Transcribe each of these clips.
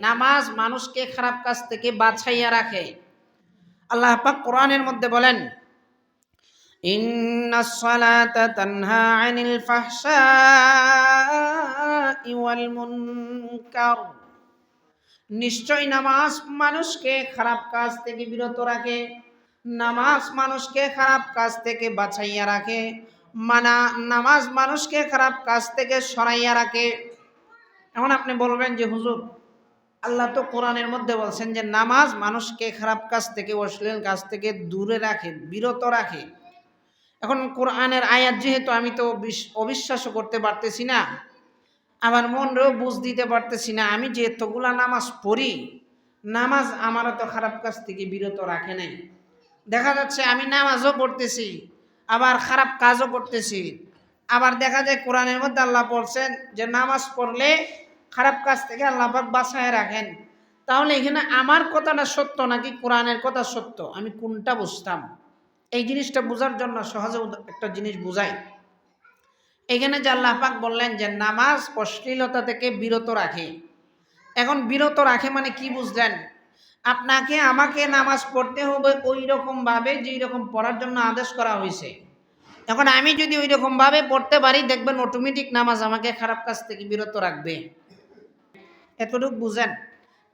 নামাজ মানুষকে খারাপ কাজ থেকে বাঁচাইয়া রাখে। আল্লাহ পাক কোরআনের মধ্যে বলেন, ইন্নাস সালাতা তানহা আনিল ফাহশাই ওয়াল মুনকার, নিশ্চয় নামাজ মানুষকে খারাপ কাজ থেকে বিরত রাখে, নামাজ মানুষকে খারাপ কাজ থেকে বাঁচাইয়া রাখে, নামাজ মানুষকে খারাপ কাজ থেকে সরাইয়া রাখে। এখন আপনি বলবেন যে হুজুর, আল্লাহ তো কোরআনের মধ্যে বলছেন যে নামাজ মানুষকে খারাপ কাজ থেকে, অশ্লীল কাজ থেকে দূরে রাখে, বিরত রাখে। এখন কোরআনের আয়াত যেহেতু আমি তো অবিশ্বাসও করতে পারতেছি না, আমার মনরেও বুঝ দিতে পারতেছি না, আমি যে এতগুলা নামাজ পড়ি, নামাজ আমারও তো খারাপ কাজ থেকে বিরত রাখে নাই। দেখা যাচ্ছে আমি নামাজও পড়তেছি, আবার খারাপ কাজও করতেছি। আবার দেখা যায় কোরআনের মধ্যে আল্লাহ বলছেন যে নামাজ পড়লে খারাপ কাজ থেকে আল্লাহ পাক বাঁচায় রাখেন। তাহলে এখানে আমার কথাটা সত্য নাকি কোরআনের কথা সত্য, আমি কোনটা বুঝতাম? এই জিনিসটা বোঝার জন্য সহজে একটা জিনিস বুঝাই। এখানে যে আল্লাহ পাক বললেন যে নামাজ অশ্লীলতা থেকে বিরত রাখে, এখন বিরত রাখে মানে কি বুঝলেন? আপনাকে আমাকে নামাজ পড়তে হবে ওই রকম ভাবে যেই রকম পড়ার জন্য আদেশ করা হয়েছে। এখন আমি যদি ওই রকম ভাবে পড়তে পারি, দেখবেন অটোমেটিক নামাজ আমাকে খারাপ কাজ থেকে বিরত রাখবে। এতটুকু বুঝেন?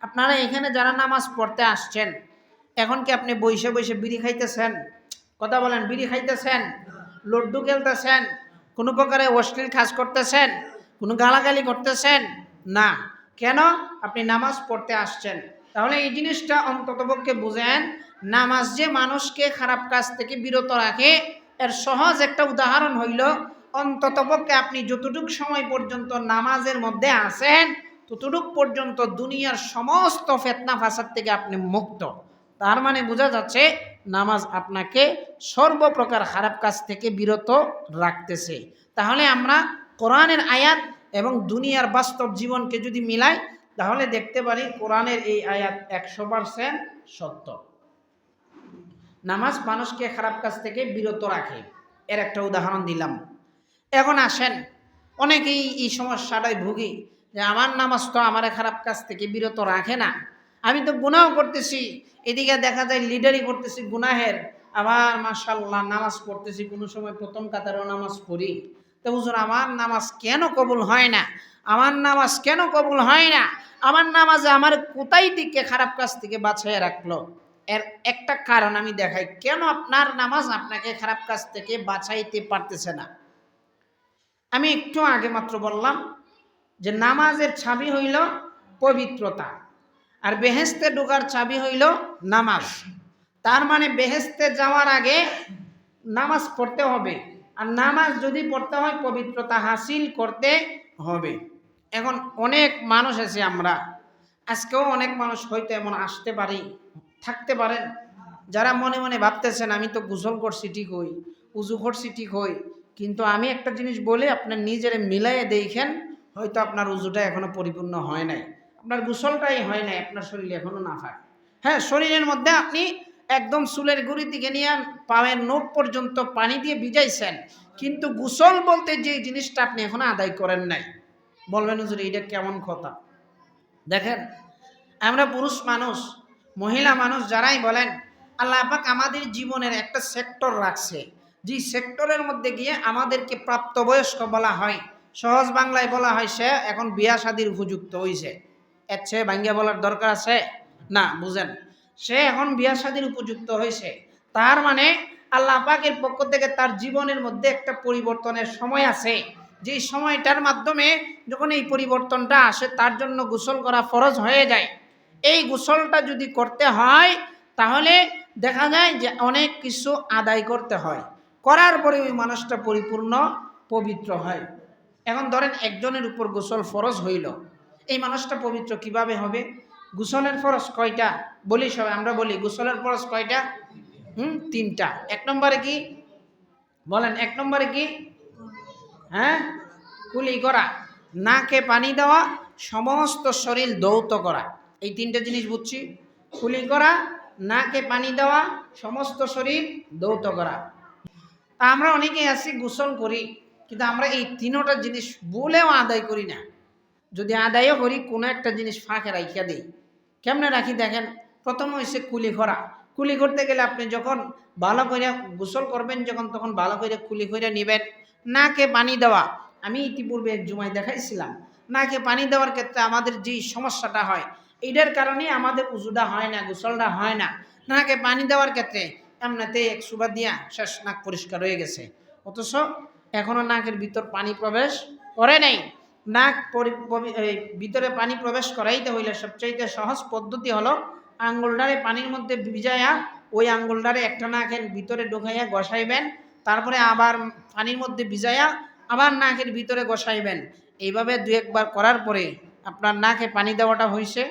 আপনারা এখানে যারা নামাজ পড়তে আসছেন, এখন কি আপনি বসে বসে বিড়ি খাইতেছেন? কথা বলেন, বিড়ি খাইতেছেন, লড্ডু খেলতেছেন, কোনো প্রকারে অশ্লীল কাজ করতেছেন, কোনো গালাগালি করতেছেন না? কেন? আপনি নামাজ পড়তে আসছেন। তাহলে এই জিনিসটা অন্ততপক্ষে বুঝেন, নামাজ যে মানুষকে খারাপ কাজ থেকে বিরত রাখে, এর সহজ একটা উদাহরণ হইল, অন্ততপক্ষে আপনি যতটুকু সময় পর্যন্ত নামাজের মধ্যে আছেন, ততটুকু পর্যন্ত দুনিয়ার সমস্ত ফিতনা ফাসাদ থেকে আপনি মুক্ত। তার মানে বোঝা যাচ্ছে নামাজ আপনাকে সর্বপ্রকার খারাপ কাজ থেকে বিরত রাখতেছে। তাহলে আমরা কোরআনের আয়াত এবং দুনিয়ার বাস্তব জীবনকে যদি মিলাই, তাহলে দেখতে পারি কোরআনের এই আয়াত 100% সত্য। নামাজ মানুষকে খারাপ কাজ থেকে বিরত রাখে, এর একটা উদাহরণ দিলাম। এখন আসেন, অনেকেই এই সমস্যাটাই ভুগি যে আমার নামাজ তো আমার খারাপ কাজ থেকে বিরত রাখে না, আমি তো গুনাহ করতেছি, এদিকে দেখা যায় লিডারি করতেছি গুনাহের, আবার মাশাআল্লাহ নামাজ পড়তেছি, কোনো সময় প্রথম কাতারেও নামাজ পড়ি। তো হুজুর, আমার নামাজ কেন কবুল হয় না? আমার নামাজ কেন কবুল হয় না? আমার নামাজে আমার কোথায় দিকে খারাপ কাজ থেকে বাঁচিয়ে রাখলো? এর একটা কারণ আমি দেখাই, কেন আপনার নামাজ আপনাকে খারাপ কাজ থেকে বাঁচাইতে পারতেছে না। আমি একটু আগে মাত্র বললাম যে নামাজের চাবি হইল পবিত্রতা, আর বেহেশতে ঢোকার চাবি হইল নামাজ। তার মানে বেহেশতে যাওয়ার আগে নামাজ পড়তে হবে, আর নামাজ যদি পড়তে হয় পবিত্রতা হাসিল করতে হবে। এখন অনেক মানুষ আছে, আমরা আজকেও অনেক মানুষ হয়তো এমন আসতে পারি, থাকতে পারেন, যারা মনে মনে ভাবতেছেন আমি তো গোসল করছি ঠিক হই, উজু করছি ঠিক হই, কিন্তু আমি একটা জিনিস বলে আপনার নিজেরে মিলাইয়ে দেখেন, হয়তো আপনার উজুটা এখনো পরিপূর্ণ হয় নাই, আপনার গোসলটাই হয় নাই, আপনার শরীর এখনো নাফাক। হ্যাঁ, শরীরের মধ্যে আপনি একদম চুলের গুড়ির দিকে নিয়ে পায়ের নোক পর্যন্ত পানি দিয়ে ভিজাইছেন, কিন্তু গোসল বলতে যে জিনিসটা আপনি এখনো আদায় করেন নাই। বলবেন হুজুর এটা কেমন কথা? দেখেন, আমরা পুরুষ মানুষ, মহিলা মানুষ যারাই বলেন, আল্লাহ পাক আমাদের জীবনের একটা সেক্টর রাখছে, যে সেক্টরের মধ্যে গিয়ে আমাদেরকে প্রাপ্তবয়স্ক বলা হয়, সহজ বাংলায় বলা হয় সে এখন বিয়া শাদীর উপযুক্ত হয়েছে। এর চেয়ে ভাঙ্গিয়া বলার দরকার আছে না? বুঝেন, সে এখন বিয়া শাদীর উপযুক্ত হয়েছে, তার মানে আল্লাহ পাকের পক্ষ থেকে তার জীবনের মধ্যে একটা পরিবর্তনের সময় আছে, যে সময়টার মাধ্যমে যখন এই পরিবর্তনটা আসে তার জন্য গোসল করা ফরজ হয়ে যায়। এই গোসলটা যদি করতে হয়, তাহলে দেখা যায় যে অনেক কিছু আদায় করতে হয়, করার পরে ওই মানুষটা পরিপূর্ণ পবিত্র হয়। এখন ধরেন একজনের উপর গোসল ফরজ হইল, এই মানুষটা পবিত্র কিভাবে হবে? গোসলের ফরজ কয়টা বলি? সবাই আমরা বলি গোসলের ফরজ কয়টা? 3টা। এক নম্বরে কি বলেন? এক নম্বরে কি? হ্যাঁ, কুলি করা, নাকে পানি দেওয়া, সমস্ত শরীর ধৌত করা, এই 3টে জিনিস বুঝছি। কুলি করা, নাকে পানি দেওয়া, সমস্ত শরীর ধৌত করা। তা আমরা অনেকেই আছি গোসল করি, কিন্তু আমরা এই 3টা জিনিস বলেও আদায় করি না। যদি আদায়ও করি কোনো একটা জিনিস ফাঁকে রাখিয়া দিই। কেমনে রাখি দেখেন, প্রথম হয়েছে কুলি করা। কুলি করতে গেলে আপনি যখন ভালো করে গোসল করবেন, যখন তখন ভালো করে কুলি করে নেবেন। নাকে পানি দেওয়া, আমি ইতিপূর্বে এক জুমায় দেখাইছিলাম, নাকে পানি দেওয়ার ক্ষেত্রে আমাদের যেই সমস্যাটা হয়, এইটার কারণে আমাদের উজুটা হয় না, গোসলটা হয় না। নাকে পানি দেওয়ার ক্ষেত্রে এমনিতে এক সুবা দিয়া শেষ, নাক পরিষ্কার হয়ে গেছে, অথচ এখনো নাকের ভিতর পানি প্রবেশ করে নাই। নাক ভিতরে পানি প্রবেশ করাইতে হইলে সবচাইতে সহজ পদ্ধতি হলো আঙ্গুলটারে পানির মধ্যে ভিজাইয়া ওই আঙ্গুলটারে একটা নাকের ভিতরে ঢুকাইয়া গসাইবেন, তারপরে আবার পানির মধ্যে ভিজাইয়া আবার নাকের ভিতরে গসাইবেন। এইভাবে দু একবার করার পরে আপনার নাকে পানি দেওয়াটা হয়েছে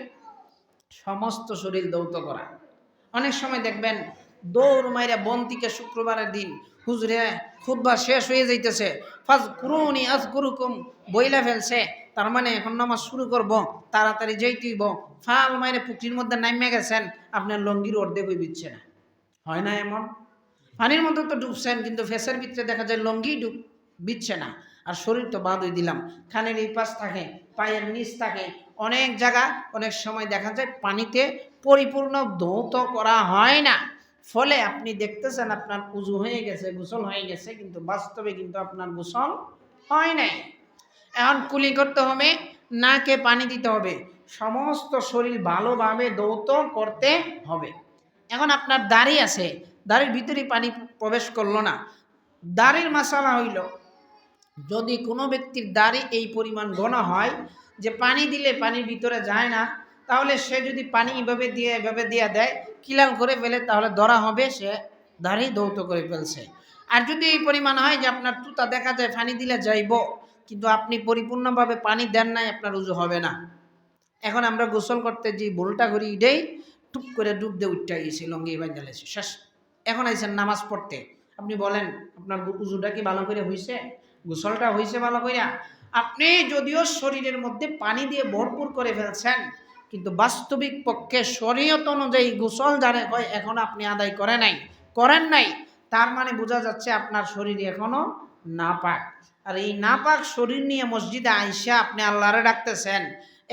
সমস্ত শরীর দৌত করা। অনেক সময় দেখবেন দৌড় মাইরা বন্তিকে শুক্রবারের দিন হুজুরে খুতবা শেষ হয়ে যাইতেছে, ফাজকুরুনি আযকুরুকুম বইলা ফেলছে, তার মানে এখন নামাজ শুরু করব, তাড়াতাড়ি যাইতেইব। ফাল মাইরে পুকুরির মধ্যে নামিয়ে গেছেন, আপনার লঙ্গির অর্ধেক হয়ে বিচ্ছে না, হয় না এমন? পানির মধ্যে তো ডুবছেন, কিন্তু ফেসের ভিতরে দেখা যায় লঙ্গি বিচ্ছে না। আর শরীর তো বাদই দিলাম, খানের এই পাশ থাকে, পায়ের নিচ থাকে, অনেক জায়গা অনেক সময় দেখা যায় পানিতে পরিপূর্ণ ধৌত করা হয় না। ফলে আপনি দেখতেছেন আপনার উজু হয়ে গেছে, গোসল হয়ে গেছে, কিন্তু বাস্তবে কিন্তু আপনার গোসল হয় নাই। এখন কুলি করতে হবে, নাকে পানি দিতে হবে, সমস্ত শরীর ভালোভাবে ধৌত করতে হবে। এখন আপনার দাড়ি আছে, দাড়ির ভিতরে পানি প্রবেশ করলো না। দাড়ির মাসালা হইল, যদি কোনো ব্যক্তির দাড়ি এই পরিমাণ ঘন হয় যে পানি দিলে পানির ভিতরে যায় না, তাহলে সে যদি পানি এভাবে দিয়ে দেয়, কিলাল করে ফেলে, তাহলে ধরা হবে সে দাড়ি ধৌত করে ফেলছে। আর যদি এই পরিমাণ হয় যে আপনার তুতা দেখা যায় পানি দিলে যাইব, কিন্তু আপনি পরিপূর্ণভাবে পানি দেন নাই, আপনার উজু হবে না। এখন আমরা গোসল করতে যে ভুলটা করি, এটাই টুপ করে ডুব দিয়ে উঠতে গেছি, লঙ্গি বাঁধালে শেষ। এখন আইছেন নামাজ পড়তে, আপনি বলেন আপনার উজুটা কি ভালো করে হয়েছে, গোসলটা হয়েছে ভালো করে? আপনি যদিও শরীরের মধ্যে পানি দিয়ে ভরপুর করে ফেলছেন, কিন্তু বাস্তবিক পক্ষে শরীয়ত অনুযায়ী গোসল যারে হয় এখন আপনি আদায় করেন নাই, তার মানে বোঝা যাচ্ছে আপনার শরীর এখনো নাপাক। আর এই নাপাক শরীর নিয়ে মসজিদে আইসা আপনি আল্লাহরে ডাকতেছেন,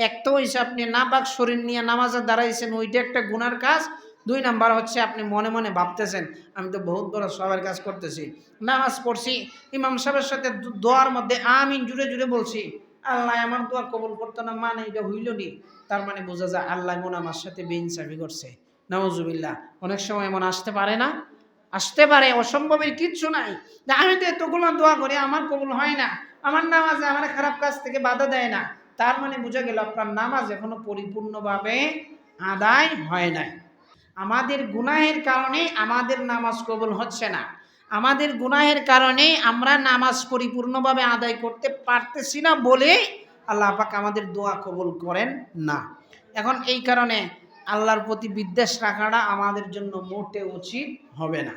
এক তো হইছে আপনি নাপাক শরীর নিয়ে নামাজে দাঁড়াইছেন, ওইটা একটা গুনার কাজ। 2 নাম্বার হচ্ছে আপনি মনে মনে ভাবতেছেন আমি তো বহুত বড় সবার কাজ করতেছি, নামাজ পড়ছি, ইমাম সাহেবের সাথে দোয়ার মধ্যে আমিন জুড়ে জুড়ে বলছি, আল্লাহ আমার দোয়া কবুল করতো না, মানে এটা হইল নি। তার মানে বোঝা যায় আল্লাহ মন আমার সাথে বেইনসাফি করছে। নাউজুবিল্লাহ। অনেক সময় এমন আসতে পারে না? আসতে পারে, অসম্ভবের কিচ্ছু নাই। আমি তো এতগুলো দোয়া করি, আমার কবুল হয় না, আমার নামাজে আমার খারাপ কাজ থেকে বাধা দেয় না, তার মানে বোঝা গেল আপনার নামাজ এখনো পরিপূর্ণভাবে আদায় হয় নাই। আমাদের গুনাহের কারণে আমাদের নামাজ কবুল হচ্ছে না, আমাদের গুনাহের কারণে আমরা নামাজ পরিপূর্ণভাবে আদায় করতে পারতেছি না বলে আল্লাহ পাক আমাদের দোয়া কবুল করেন না। এখন এই কারণে আল্লাহর প্রতি বিদ্বেষ রাখাটা আমাদের জন্য মোটে উচিত হবে না।